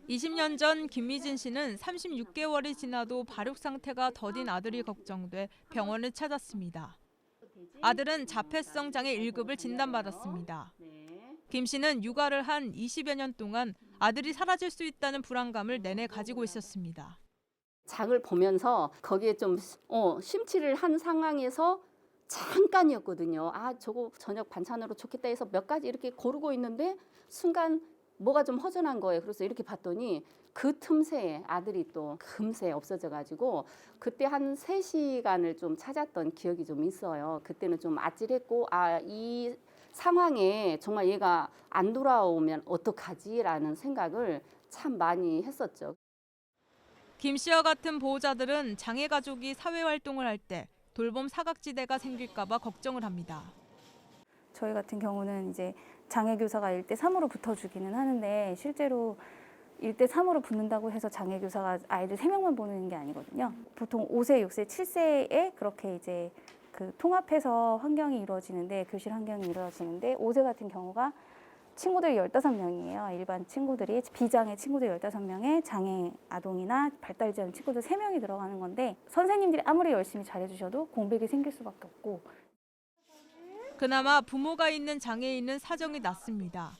20년 전 김미진 씨는 36개월이 지나도 발육 상태가 더딘 아들이 걱정돼 병원을 찾았습니다. 아들은 자폐성 장애 1급을 진단받았습니다. 김 씨는 육아를 한 20여 년 동안 아들이 사라질 수 있다는 불안감을 내내 가지고 있었습니다. 장을 보면서 거기에 좀 심취를 한 상황에서 잠깐이었거든요. 아, 저거 저녁 반찬으로 좋겠다 해서 몇 가지 이렇게 고르고 있는데 순간 뭐가 좀 허전한 거예요. 그래서 이렇게 봤더니 그 틈새에 아들이 또 금세 없어져 가지고 그때 한 3시간을 좀 찾았던 기억이 좀 있어요. 그때는 좀 아찔했고 이 상황에 정말 얘가 안 돌아오면 어떡하지라는 생각을 참 많이 했었죠. 김 씨와 같은 보호자들은 장애 가족이 사회 활동을 할 때 돌봄 사각지대가 생길까 봐 걱정을 합니다. 저희 같은 경우는 이제 장애 교사가 1대 3으로 붙어주기는 하는데 실제로 1대 3으로 붙는다고 해서 장애 교사가 아이들 3명만 보는 게 아니거든요. 보통 5세, 6세, 7세에 그렇게 이제 그 통합해서 환경이 이루어지는데 교실 환경이 이루어지는데 5세 같은 경우가 친구들이 15명이에요. 일반 친구들이 비장애 친구들 15명에 장애 아동이나 발달 제한 친구들 3명이 들어가는 건데 선생님들이 아무리 열심히 잘해주셔도 공백이 생길 수밖에 없고 그나마 부모가 있는 장애인은 사정이 낫습니다.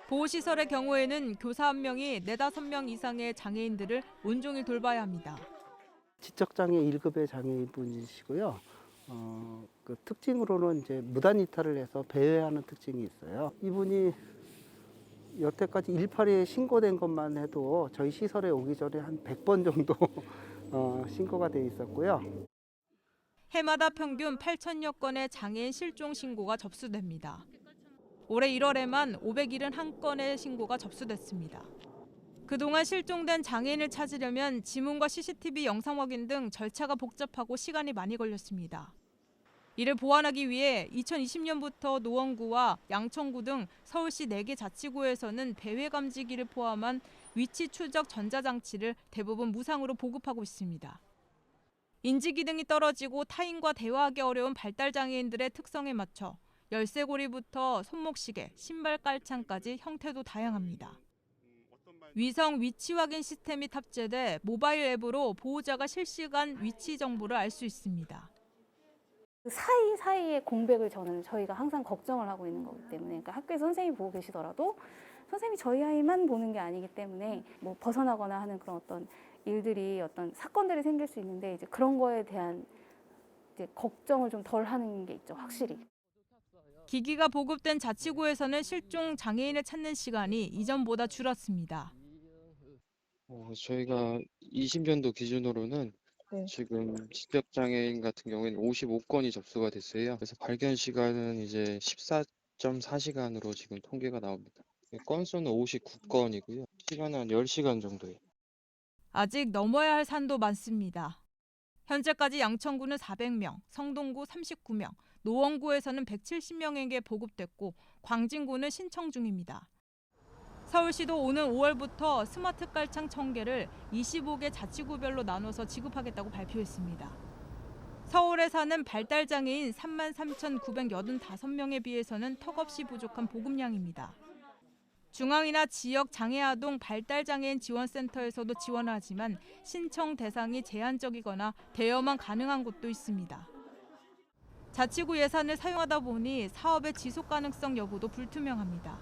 보호시설의 경우에는 교사 1명이 4~5명 이상의 장애인들을 온종일 돌봐야 합니다. 지적장애 1급의 장애인분이시고요. 그 특징으로는 이제 무단 이탈을 해서 배회하는 특징이 있어요. 이분이 여태까지 182에 신고된 것만 해도 저희 시설에 오기 전에 한 100번 정도 신고가 돼 있었고요. 해마다 평균 8천여 건의 장애인 실종 신고가 접수됩니다. 올해 1월에만 571건의 신고가 접수됐습니다. 그동안 실종된 장애인을 찾으려면 지문과 CCTV 영상 확인 등 절차가 복잡하고 시간이 많이 걸렸습니다. 이를 보완하기 위해 2020년부터 노원구와 양천구 등 서울시 4개 자치구에서는 배회 감지기를 포함한 위치 추적 전자장치를 대부분 무상으로 보급하고 있습니다. 인지 기능이 떨어지고 타인과 대화하기 어려운 발달 장애인들의 특성에 맞춰 열쇠고리부터 손목시계, 신발 깔창까지 형태도 다양합니다. 위성 위치 확인 시스템이 탑재돼 모바일 앱으로 보호자가 실시간 위치 정보를 알 수 있습니다. 사이사이의 공백을 저희가 항상 걱정을 하고 있는 거기 때문에 그러니까 학교에 선생님이 보고 계시더라도 선생님이 저희 아이만 보는 게 아니기 때문에 뭐 벗어나거나 하는 그런 어떤 일들이 어떤 사건들이 생길 수 있는데 이제 그런 거에 대한 이제 걱정을 좀 덜 하는 게 있죠, 확실히. 기기가 보급된 자치구에서는 실종 장애인을 찾는 시간이 이전보다 줄었습니다. 저희가 20년도 기준으로는 지금 지적장애인 같은 경우에는 55건이 접수가 됐어요. 그래서 발견 시간은 이제 14.4시간으로 지금 통계가 나옵니다. 건수는 59건이고요. 시간은 한 10시간 정도예요. 아직 넘어야 할 산도 많습니다. 현재까지 양천구는 400명, 성동구 39명, 노원구에서는 170명에게 보급됐고 광진구는 신청 중입니다. 서울시도 오는 5월부터 스마트 깔창 1000개를 25개 자치구별로 나눠서 지급하겠다고 발표했습니다. 서울에 사는 발달장애인 33,985명에 비해서는 턱없이 부족한 보급량입니다. 중앙이나 지역 장애아동 발달장애인 지원센터에서도 지원을 하지만 신청 대상이 제한적이거나 대여만 가능한 곳도 있습니다. 자치구 예산을 사용하다 보니 사업의 지속 가능성 여부도 불투명합니다.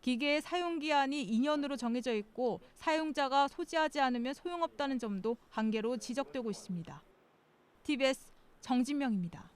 기계의 사용기한이 2년으로 정해져 있고 사용자가 소지하지 않으면 소용없다는 점도 한계로 지적되고 있습니다. TBS 정진명입니다.